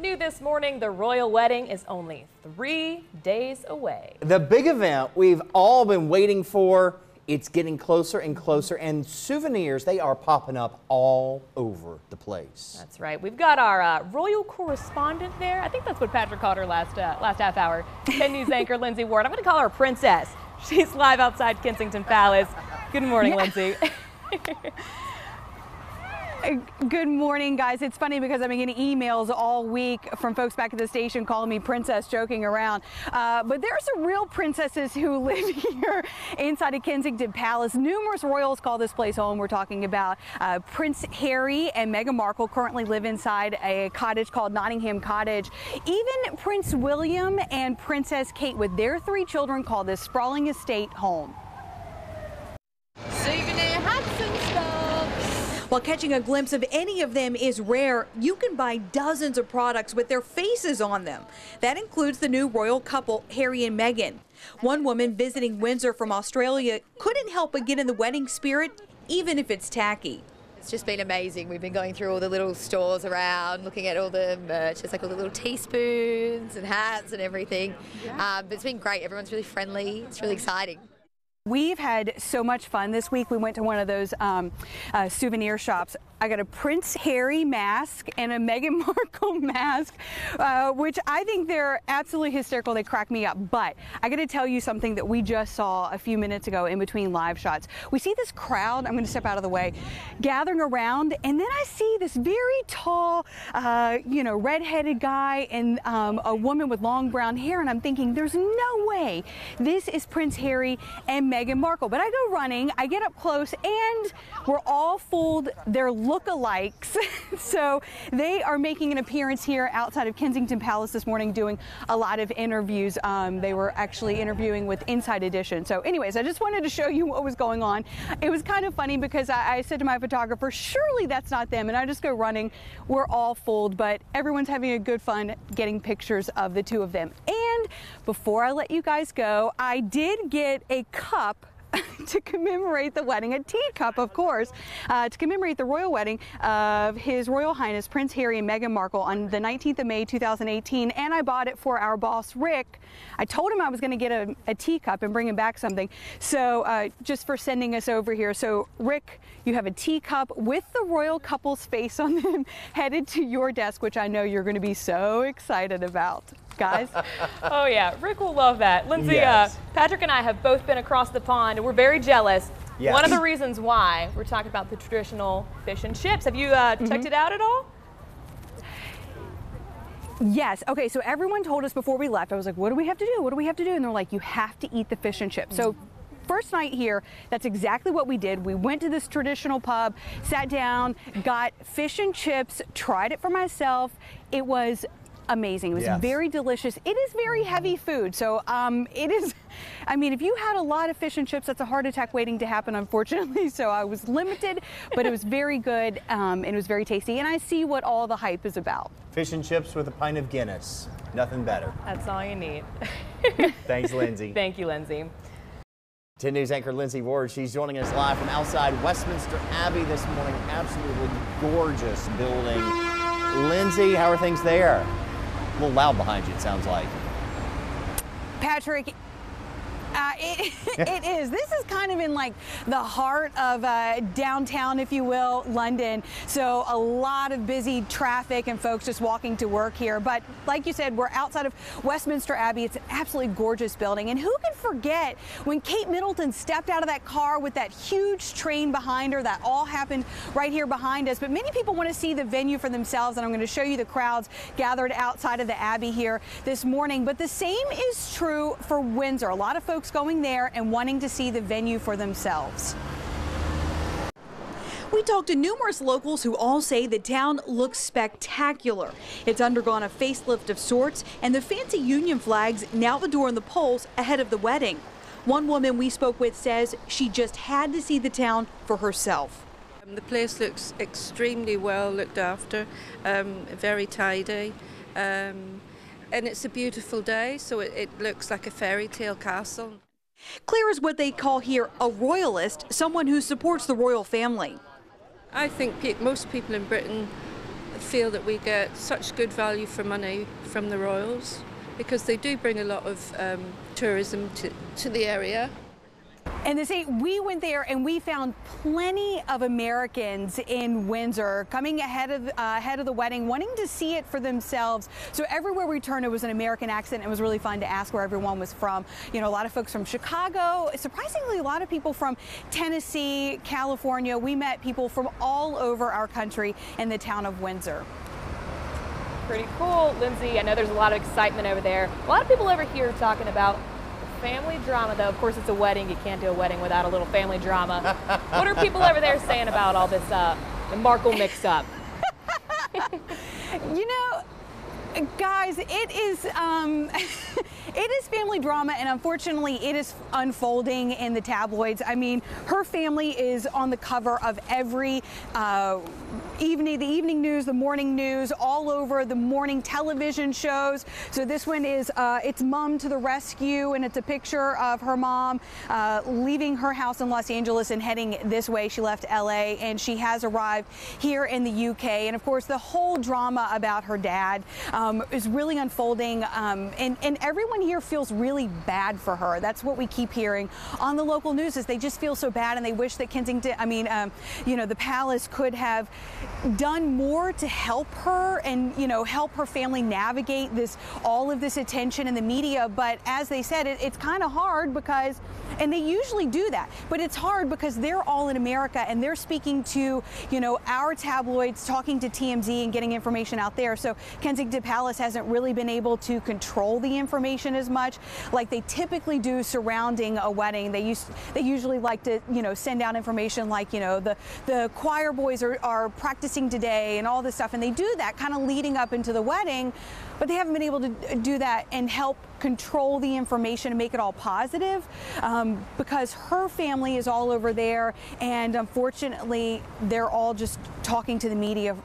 New this morning, the royal wedding is only 3 days away. The big event we've all been waiting for, it's getting closer and closer, and souvenirs, they are popping up all over the place. That's right. We've got our royal correspondent there. I think that's what Patrick called her last half hour. 10 News anchor Lindsey Ward. I'm going to call her a princess. She's live outside Kensington Palace. Good morning, Lindsey. Good morning, guys. It's funny because I've been getting emails all week from folks back at the station calling me princess, joking around. But there are some real princesses who live here inside of Kensington Palace. Numerous royals call this place home. We're talking about Prince Harry and Meghan Markle currently live inside a cottage called Nottingham Cottage. Even Prince William and Princess Kate with their 3 children call this sprawling estate home. While catching a glimpse of any of them is rare, you can buy dozens of products with their faces on them. That includes the new royal couple, Harry and Meghan. One woman visiting Windsor from Australia couldn't help but get in the wedding spirit, even if it's tacky. It's just been amazing. We've been going through all the little stores around, looking at all the merch. It's like all the little teaspoons and hats and everything. But it's been great. Everyone's really friendly. It's really exciting. We've had so much fun this week. We went to one of those souvenir shops. I got a Prince Harry mask and a Meghan Markle mask, which I think they're absolutely hysterical. They crack me up. But I got to tell you something that we just saw a few minutes ago in between live shots. We see this crowd, I'm going to step out of the way, gathering around, and then I see this very tall, red-headed guy and a woman with long brown hair, and I'm thinking, there's no way this is Prince Harry and Meghan Markle. But I go running, I get up close, and we're all fooled. They're lookalikes. So they are making an appearance here outside of Kensington Palace this morning doing a lot of interviews. They were actually interviewing with Inside Edition. So anyways, I just wanted to show you what was going on. It was kind of funny because I said to my photographer, surely that's not them. And I just go running. We're all fooled, but everyone's having a good fun getting pictures of the 2 of them. And before I let you guys go, I did get a cup to commemorate the wedding, a teacup, of course, to commemorate the royal wedding of His Royal Highness Prince Harry and Meghan Markle on the 19th of May, 2018, and I bought it for our boss, Rick. I told him I was going to get a teacup and bring him back something, so just for sending us over here. So, Rick, you have a teacup with the royal couple's face on them headed to your desk, which I know you're going to be so excited about. Guys. Oh yeah, Rick will love that. Lindsey, yes. Patrick and I have both been across the pond and we're very jealous. Yes. One of the reasons why we're talking about the traditional fish and chips. Have you checked it out at all? Yes. Okay, so everyone told us before we left, I was like, what do we have to do? What do we have to do? And they're like, you have to eat the fish and chips. So first night here, that's exactly what we did. We went to this traditional pub, sat down, got fish and chips, tried it for myself. It was amazing. It was very delicious. It is very heavy food. So it is, I mean, if you had a lot of fish and chips, that's a heart attack waiting to happen, unfortunately. So I was limited, but it was very good and it was very tasty. And I see what all the hype is about. Fish and chips with a pint of Guinness. Nothing better. That's all you need. Thanks, Lindsey. Thank you, Lindsey. 10 News anchor Lindsey Ward, she's joining us live from outside Westminster Abbey this morning. Absolutely gorgeous building. Lindsey, how are things there? A little loud behind you, it sounds like. Patrick, it is. This is kind of in like the heart of downtown, if you will, London. So a lot of busy traffic and folks just walking to work here. But like you said, we're outside of Westminster Abbey. It's an absolutely gorgeous building. And who can forget when Kate Middleton stepped out of that car with that huge train behind her? That all happened right here behind us. But many people want to see the venue for themselves. And I'm going to show you the crowds gathered outside of the Abbey here this morning. But the same is true for Windsor. A lot of folks going there and wanting to see the venue for themselves. We talked to numerous locals who all say the town looks spectacular. It's undergone a facelift of sorts, and the fancy Union flags now adorn the poles ahead of the wedding. One woman we spoke with says she just had to see the town for herself. The place looks extremely well looked after, very tidy. And it's a beautiful day, so it looks like a fairy tale castle. Claire is what they call here a royalist, someone who supports the royal family. I think most people in Britain feel that we get such good value for money from the royals, because they do bring a lot of tourism to the area. And they say we went there and we found plenty of Americans in Windsor coming ahead of the wedding, wanting to see it for themselves. So everywhere we turned, it was an American accent. It was really fun to ask where everyone was from. You know, a lot of folks from Chicago, surprisingly, a lot of people from Tennessee, California. We met people from all over our country in the town of Windsor. Pretty cool, Lindsay. I know there's a lot of excitement over there. A lot of people over here talking about family drama, though. Of course, it's a wedding. You can't do a wedding without a little family drama. What are people over there saying about all this, the Markle mix-up? You know, guys, it is it is family drama, and unfortunately it is unfolding in the tabloids. I mean, her family is on the cover of every the evening news, the morning news, all over the morning television shows. So this one is it's Mom to the Rescue, and it's a picture of her mom leaving her house in Los Angeles and heading this way. She left LA and she has arrived here in the UK, and of course the whole drama about her dad is really unfolding, and everyone here feels really bad for her. That's what we keep hearing on the local news, is they just feel so bad, and they wish that the palace could have done more to help her and, help her family navigate all of this attention in the media. But as they said, it's kind of hard because, and they usually do that, but it's hard because they're all in America and they're speaking to, our tabloids, talking to TMZ and getting information out there. So Kensington Palace hasn't really been able to control the information as much like they typically do surrounding a wedding. They usually like to, send out information like, the choir boys are practicing today and all this stuff. And they do that kind of leading up into the wedding, but they haven't been able to do that and help control the information and make it all positive, because her family is all over there, and unfortunately they're all just talking to the media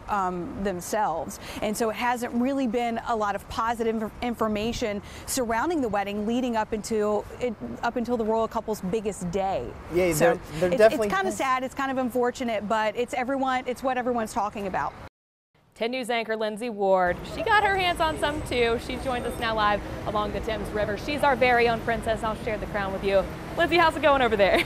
themselves, and so it hasn't really been a lot of positive information surrounding the wedding leading up until the royal couple's biggest day. Yeah, so they're definitely, it's kind of sad, it's kind of unfortunate, but it's what everyone's talking about. 10 News anchor Lindsey Ward, she got her hands on some too. She joins us now live along the Thames River. She's our very own princess. I'll share the crown with you. Lindsey, how's it going over there?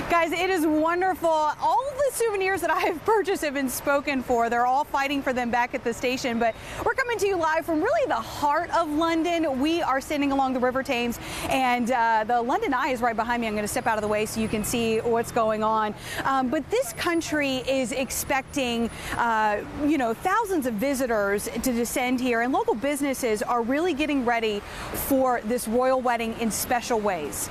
Guys, it is wonderful. All the souvenirs that I have purchased have been spoken for. They're all fighting for them back at the station, but we're coming to you live from really the heart of London. We are standing along the River Thames, and the London Eye is right behind me. I'm going to step out of the way so you can see what's going on. But this country is expecting, thousands of visitors to descend here, and local businesses are really getting ready for this royal wedding in special ways.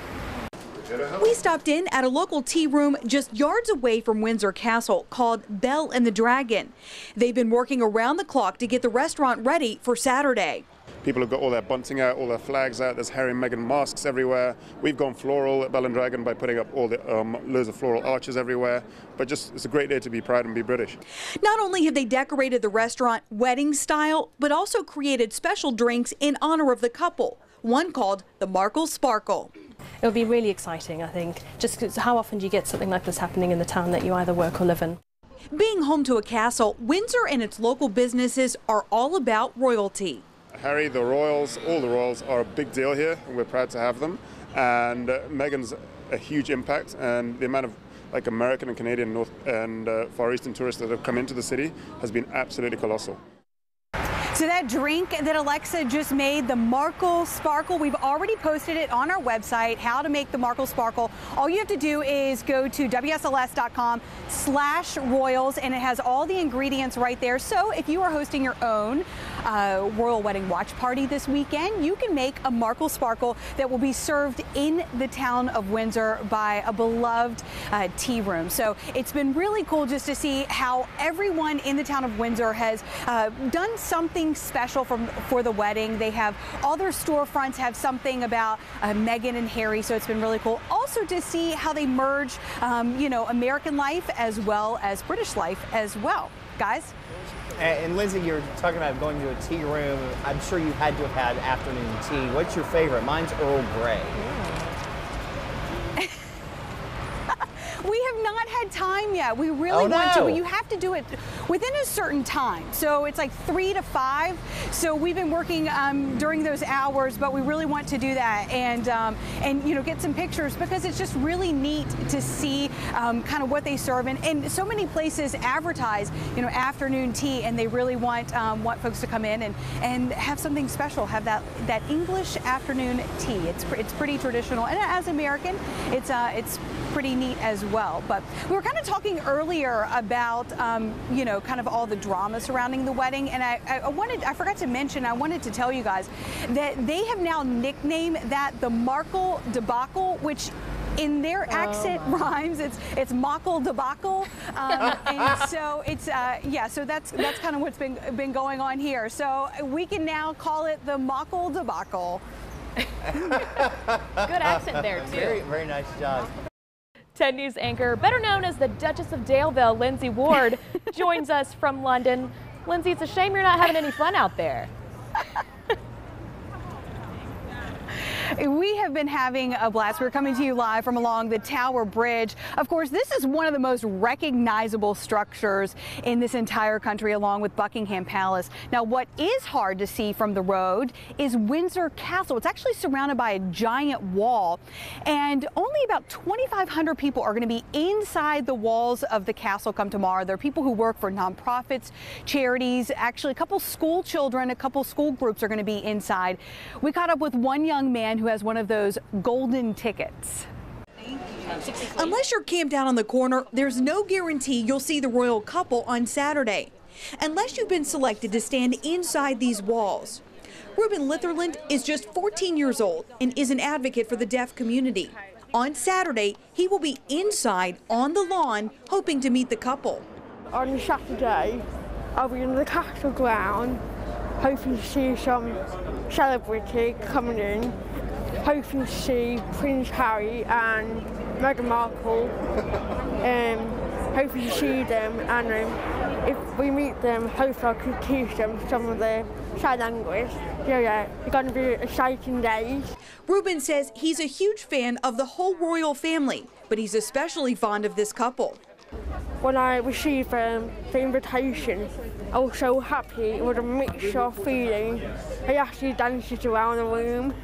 We stopped in at a local tea room just yards away from Windsor Castle called Bell and the Dragon. They've been working around the clock to get the restaurant ready for Saturday. People have got all their bunting out, all their flags out. There's Harry and Meghan masks everywhere. We've gone floral at Bell and Dragon by putting up all the loads of floral arches everywhere. But it's a great day to be proud and be British. Not only have they decorated the restaurant wedding style, but also created special drinks in honor of the couple. One called the Markle Sparkle. It would be really exciting, I think, just because how often do you get something like this happening in the town that you either work or live in? Being home to a castle, Windsor and its local businesses are all about royalty. Harry, the royals, all the royals are a big deal here, and we're proud to have them. And Meghan's a huge impact, and the amount of American and Canadian North and Far Eastern tourists that have come into the city has been absolutely colossal. So that drink that Alexa just made, the Markle Sparkle, we've already posted it on our website, how to make the Markle Sparkle. All you have to do is go to WSLS.com/royals, and it has all the ingredients right there. So if you are hosting your own royal wedding watch party this weekend, you can make a Markle Sparkle that will be served in the town of Windsor by a beloved tea room. So it's been really cool just to see how everyone in the town of Windsor has done something special for the wedding. They have all their storefronts have something about Meghan and Harry, so it's been really cool. Also to see how they merge, American life as well as British life as well. Guys? And Lindsey, you're talking about going to a tea room. I'm sure you had to have had afternoon tea. What's your favorite? Mine's Earl Grey. We have not had time time yet. We really Oh, want to, no. but you have to do it within a certain time. So it's like 3 to 5. So we've been working during those hours, but we really want to do that and you know, get some pictures, because it's just really neat to see kind of what they serve. And so many places advertise, you know, afternoon tea, and they really want folks to come in and have something special, have that English afternoon tea. It's pretty traditional, and as American, it's pretty neat as well. But we were kind of talking earlier about you know, kind of all the drama surrounding the wedding, and I forgot to mention, I wanted to tell you guys that they have now nicknamed that the Markle debacle, which in their accent rhymes. It's Markle debacle, and so it's yeah. So that's kind of what's been going on here. So we can now call it the Markle debacle. Good accent there, too. Very, very nice job. 10 News anchor, better known as the Duchess of Daleville, Lindsey Ward, joins us from London. Lindsey, it's a shame you're not having any fun out there. We have been having a blast. We're coming to you live from along the Tower Bridge. Of course, this is one of the most recognizable structures in this entire country, along with Buckingham Palace. Now, what is hard to see from the road is Windsor Castle. It's actually surrounded by a giant wall, and only about 2,500 people are going to be inside the walls of the castle come tomorrow. There are people who work for nonprofits, charities, actually a couple school children, a couple school groups are going to be inside. We caught up with one young man who has one of those golden tickets. Unless you're camped out on the corner, there's no guarantee you'll see the royal couple on Saturday, unless you've been selected to stand inside these walls. Reuben Litherland is just 14 years old and is an advocate for the deaf community. On Saturday, he will be inside on the lawn, hoping to meet the couple. On Saturday, I'll be in the castle ground, hoping to see some celebrity coming in, hoping to see Prince Harry and Meghan Markle, hoping to see them, and if we meet them, hopefully I can teach them some of their sign language. So yeah, it's going to be exciting days. Reuben says he's a huge fan of the whole royal family, but he's especially fond of this couple. When I received the invitation, I was so happy. It was a mixture of feelings. I actually danced around the room.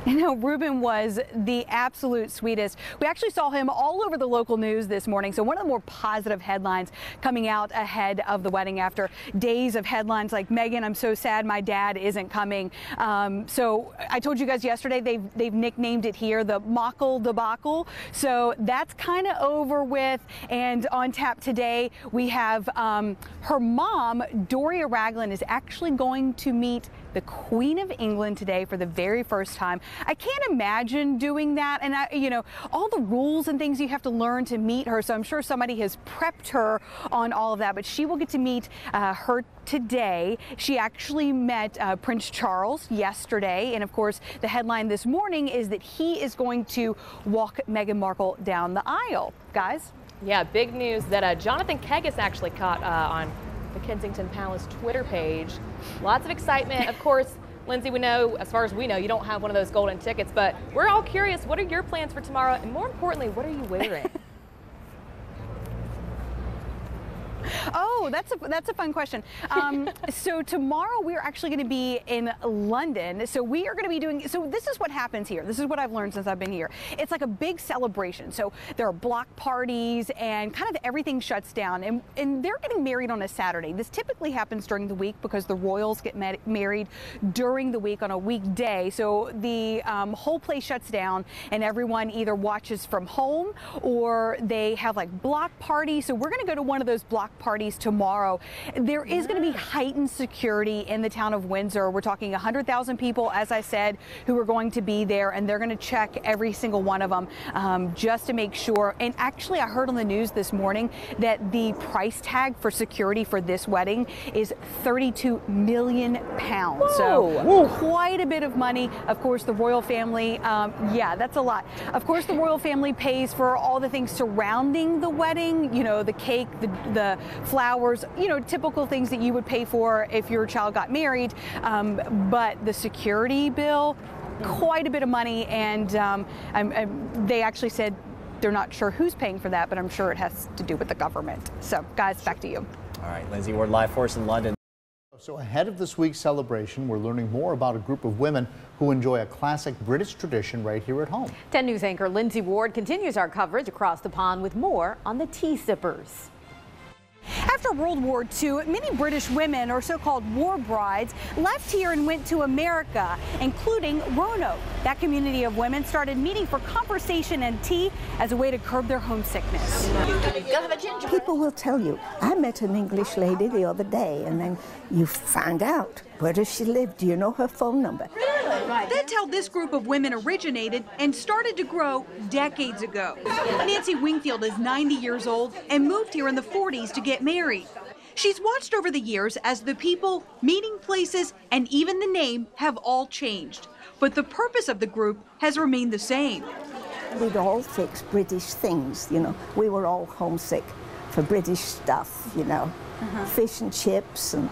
You know, Reuben was the absolute sweetest. We actually saw him all over the local news this morning. So one of the more positive headlines coming out ahead of the wedding, after days of headlines like, Meghan, I'm so sad my dad isn't coming. So I told you guys yesterday they've nicknamed it here the Markle debacle. So that's kind of over with. And on tap today we have her mom, Doria Ragland, is actually going to meet the Queen of England today for the very first time. I can't imagine doing that, and you know, all the rules and things you have to learn to meet her, so I'm sure somebody has prepped her on all of that, but she will get to meet her today. She actually met Prince Charles yesterday, and of course the headline this morning is that he is going to walk Meghan Markle down the aisle. Guys? Yeah, big news that Jonathan Keggis actually caught on the Kensington Palace Twitter page. Lots of excitement. Of course, Lindsey, we know, as far as we know, you don't have one of those golden tickets, but we're all curious, what are your plans for tomorrow? And more importantly, what are you wearing? Oh, that's a fun question. So tomorrow we're actually going to be in London. So we are going to be doing, so this is what happens here. This is what I've learned since I've been here. It's like a big celebration. So there are block parties and kind of everything shuts down, and they're getting married on a Saturday. This typically happens during the week because the royals get married during the week on a weekday. So the whole place shuts down and everyone either watches from home or they have like block parties. So we're going to go to one of those block parties tomorrow. There is going to be heightened security in the town of Windsor. We're talking 100,000 people, as I said, who are going to be there, and they're going to check every single one of them just to make sure. And actually, I heard on the news this morning that the price tag for security for this wedding is £32 million. Whoa. So quite a bit of money. Of course, the royal family, yeah, that's a lot. Of course, the royal family pays for all the things surrounding the wedding, you know, the cake, the flowers, you know, typical things that you would pay for if your child got married. But the security bill, quite a bit of money, and they actually said they're not sure who's paying for that, but I'm sure it has to do with the government. So, guys, back to you. All right, Lindsey Ward live for us in London. So ahead of this week's celebration, we're learning more about a group of women who enjoy a classic British tradition right here at home. 10 News anchor Lindsey Ward continues our coverage across the pond with more on the tea sippers. After World War II, many British women, or so-called war brides, left here and went to America, including Roanoke. That community of women started meeting for conversation and tea as a way to curb their homesickness. People will tell you, I met an English lady the other day, and then you find out, where does she live? Do you know her phone number? That's how this group of women originated and started to grow decades ago. Nancy Wingfield is 90 years old and moved here in the 40s to get married. She's watched over the years as the people, meeting places, and even the name have all changed. But the purpose of the group has remained the same. We'd all fix British things, you know. We were all homesick for British stuff, you know, fish and chips, and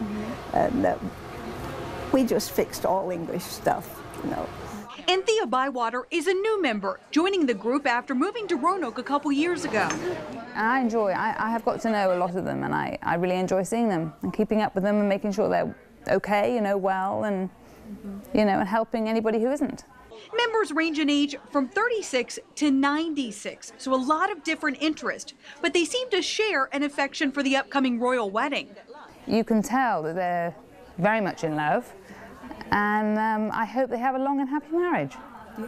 we just fixed all English stuff, you know. Anthea Bywater is a new member, joining the group after moving to Roanoke a couple years ago. I have got to know a lot of them, and I really enjoy seeing them and keeping up with them and making sure they're okay, you know, well, and, you know, and helping anybody who isn't. Members range in age from 36 to 96, so a lot of different interests, but they seem to share an affection for the upcoming royal wedding. You can tell that they're very much in love, and I hope they have a long and happy marriage. Yeah.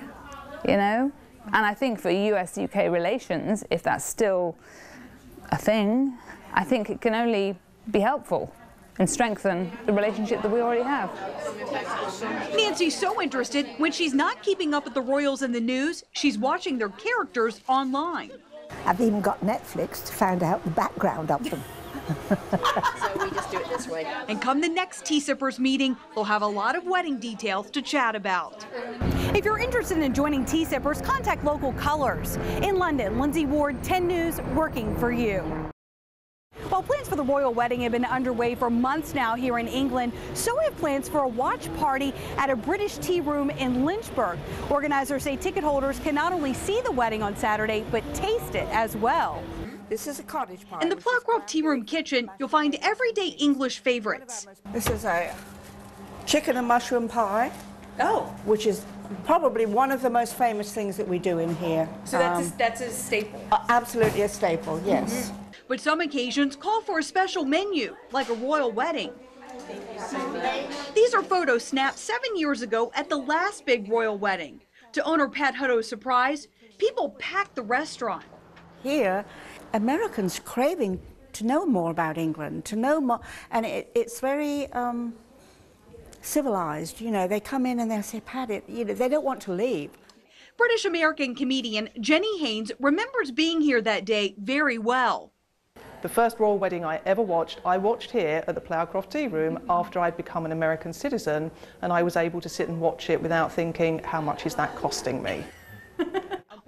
You know, and I think for US-UK relations, if that's still a thing, I think it can only be helpful and strengthen the relationship that we already have. Nancy's so interested, when she's not keeping up with the royals in the news, she's watching their characters online. I've even got Netflix to find out the background of them. So we just do it this way. And come the next Tea Sippers meeting, they'll have a lot of wedding details to chat about. If you're interested in joining Tea Sippers, contact local colors. In London, Lindsey Ward, 10 News, working for you. While plans for the royal wedding have been underway for months now here in England, so have plans for a watch party at a British tea room in Lynchburg. Organizers say ticket holders can not only see the wedding on Saturday, but taste it as well. This is a cottage party. In the Pluckgrove Tea Room kitchen, you'll find everyday English favorites. This is a chicken and mushroom pie. Oh. Which is probably one of the most famous things that we do in here. So that's a staple? Absolutely a staple, yes. But some occasions call for a special menu, like a royal wedding. These are photos snapped 7 years ago at the last big royal wedding. To owner Pat Hutto's surprise, people packed the restaurant. Here, Americans craving to know more about England, to know more, and it's very civilized. You know, they come in and they say, Pat, you know, they don't want to leave. British-American comedian Jenny Haynes remembers being here that day very well. The first royal wedding I ever watched, I watched here at the Pluckgrove Tea Room after I'd become an American citizen, and I was able to sit and watch it without thinking, how much is that costing me?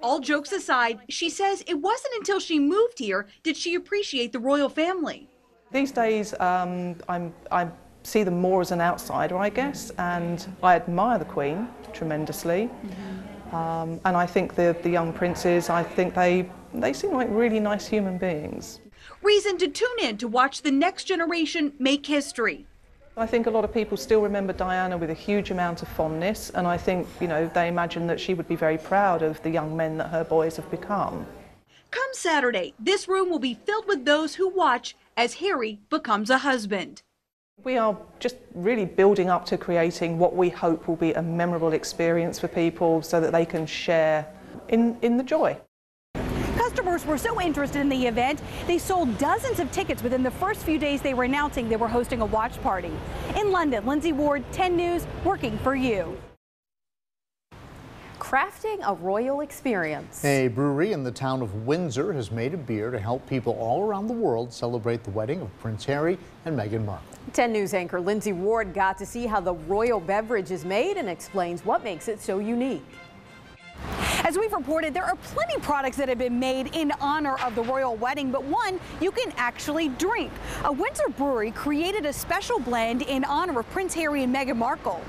All jokes aside, she says it wasn't until she moved here did she appreciate the royal family. These days, I see them more as an outsider, I guess, and I admire the Queen tremendously. And I think the young princes, I think they seem like really nice human beings. Reason to tune in to watch the next generation make history. I think a lot of people still remember Diana with a huge amount of fondness, and I think, you know, they imagine that she would be very proud of the young men that her boys have become. Come Saturday, this room will be filled with those who watch as Harry becomes a husband. We are just really building up to creating what we hope will be a memorable experience for people so that they can share in the joy. Customers were so interested in the event, they sold dozens of tickets within the first few days they were announcing they were hosting a watch party. In London, Lindsey Ward, 10 News, working for you. Crafting a royal experience. A brewery in the town of Windsor has made a beer to help people all around the world celebrate the wedding of Prince Harry and Meghan Markle. 10 News anchor Lindsey Ward got to see how the royal beverage is made and explains what makes it so unique. As we've reported, there are plenty of products that have been made in honor of the royal wedding, but one you can actually drink. A Windsor brewery created a special blend in honor of Prince Harry and Meghan Markle.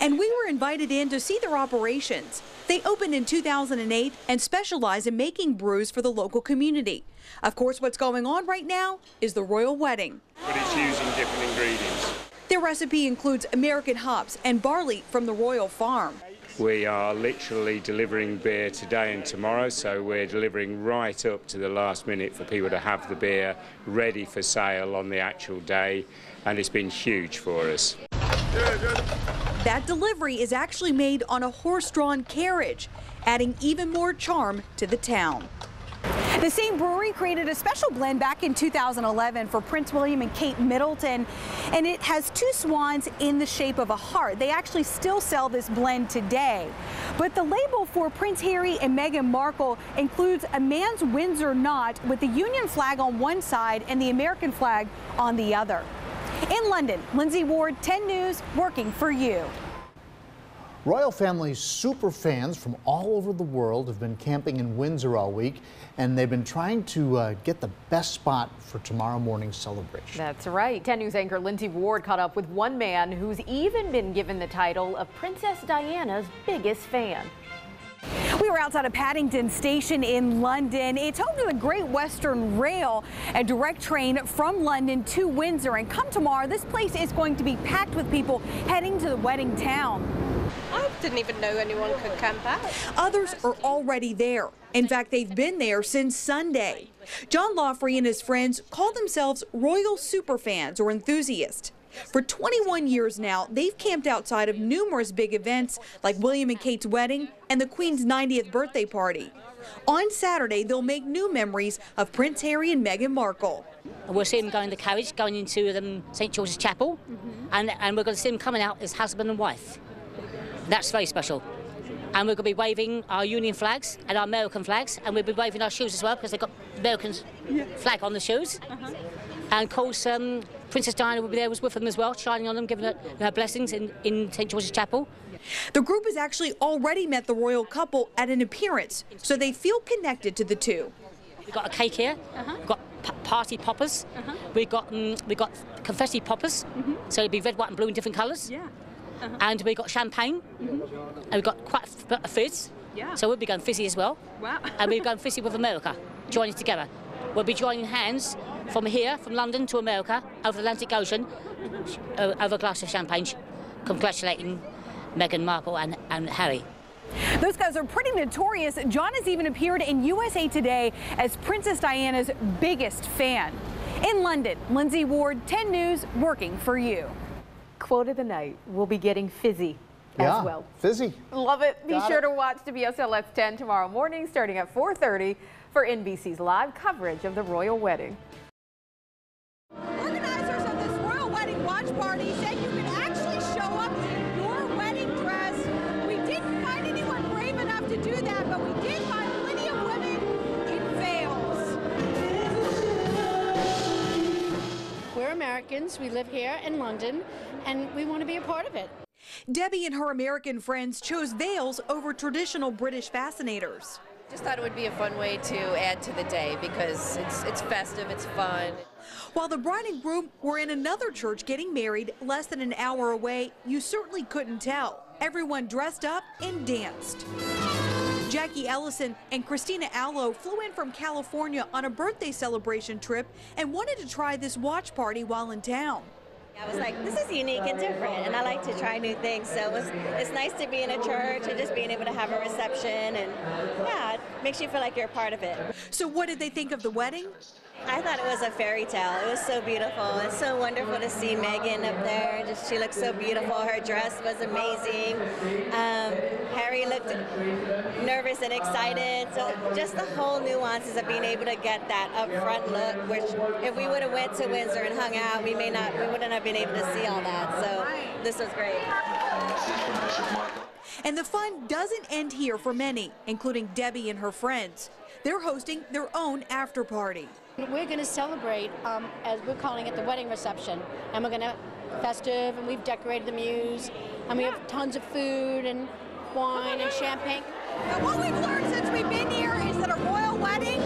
And we were invited in to see their operations. They opened in 2008 and specialize in making brews for the local community. Of course, what's going on right now is the royal wedding. But it's using different ingredients. Their recipe includes American hops and barley from the royal farm. We are literally delivering beer today and tomorrow, so we're delivering right up to the last minute for people to have the beer ready for sale on the actual day, and it's been huge for us. That delivery is actually made on a horse-drawn carriage, adding even more charm to the town. The same brewery created a special blend back in 2011 for Prince William and Kate Middleton, and it has two swans in the shape of a heart. They actually still sell this blend today. But the label for Prince Harry and Meghan Markle includes a man's Windsor knot with the Union flag on one side and the American flag on the other. In London, Lindsey Ward, 10 News, working for you. Royal family super fans from all over the world have been camping in Windsor all week, and they've been trying to get the best spot for tomorrow morning's celebration. That's right. 10 News anchor Lindsey Ward caught up with one man who's even been given the title of Princess Diana's biggest fan. We were outside of Paddington Station in London. It's home to the Great Western Rail, a direct train from London to Windsor. And come tomorrow, this place is going to be packed with people heading to the wedding town. I didn't even know anyone could camp out. Others are already there. In fact, they've been there since Sunday. John Lawfrey and his friends call themselves royal superfans or enthusiasts. For 21 years now, they've camped outside of numerous big events like William and Kate's wedding and the Queen's 90th birthday party. On Saturday, they'll make new memories of Prince Harry and Meghan Markle. We'll see him go in the carriage, going into St. George's Chapel, and we're going to see him coming out as husband and wife. That's very special. And we're going to be waving our Union flags and our American flags, and we'll be waving our shoes as well because they've got American flag on the shoes. And of course, Princess Diana will be there with them as well, shining on them, giving her blessings in St. George's Chapel. The group has actually already met the royal couple at an appearance, so they feel connected to the two. We've got a cake here, we've got party poppers, we've got confetti poppers, so it'll be red, white and blue in different colours. And we've got champagne, and we've got quite a bit of fizz, so we'll be going fizzy as well. And we're going fizzy with America, joining together. We'll be joining hands from here, from London to America, over the Atlantic Ocean, over a glass of champagne, congratulating Meghan Markle and Harry. Those guys are pretty notorious. John has even appeared in USA Today as Princess Diana's biggest fan. In London, Lindsey Ward, 10 News, working for you. Quote of the night, we'll be getting fizzy as well. Fizzy. Love it. Be sure to watch WSLS 10 tomorrow morning starting at 4:30 for NBC's live coverage of the royal wedding. Organizers of this royal wedding watch party said you can actually show up in your wedding dress. We didn't find anyone brave enough to do that, but we did find plenty of women in veils. We're Americans. We live here in London, and we want to be a part of it. Debbie and her American friends chose veils over traditional British fascinators. Just thought it would be a fun way to add to the day because it's festive, it's fun. While the bride and groom were in another church getting married less than an hour away, you certainly couldn't tell. Everyone dressed up and danced. Jackie Ellison and Christina Allo flew in from California on a birthday celebration trip and wanted to try this watch party while in town. I was like, this is unique and different, and I like to try new things, so it's nice to be in a church and just being able to have a reception, and yeah, it makes you feel like you're a part of it. So what did they think of the wedding? I thought it was a fairy tale. It was so beautiful. It's so wonderful to see Meghan up there. She looked so beautiful. Her dress was amazing. Harry looked nervous and excited. So just the whole nuances of being able to get that upfront look, which if we would have went to Windsor and hung out, we wouldn't have been able to see all that. So this was great. And the fun doesn't end here for many, including Debbie and her friends. They're hosting their own after party. We're going to celebrate, as we're calling it, the wedding reception. And we're going to festive, and we've decorated the mews, and we have tons of food and wine and champagne. Now, what we've learned since we've been here is that a royal wedding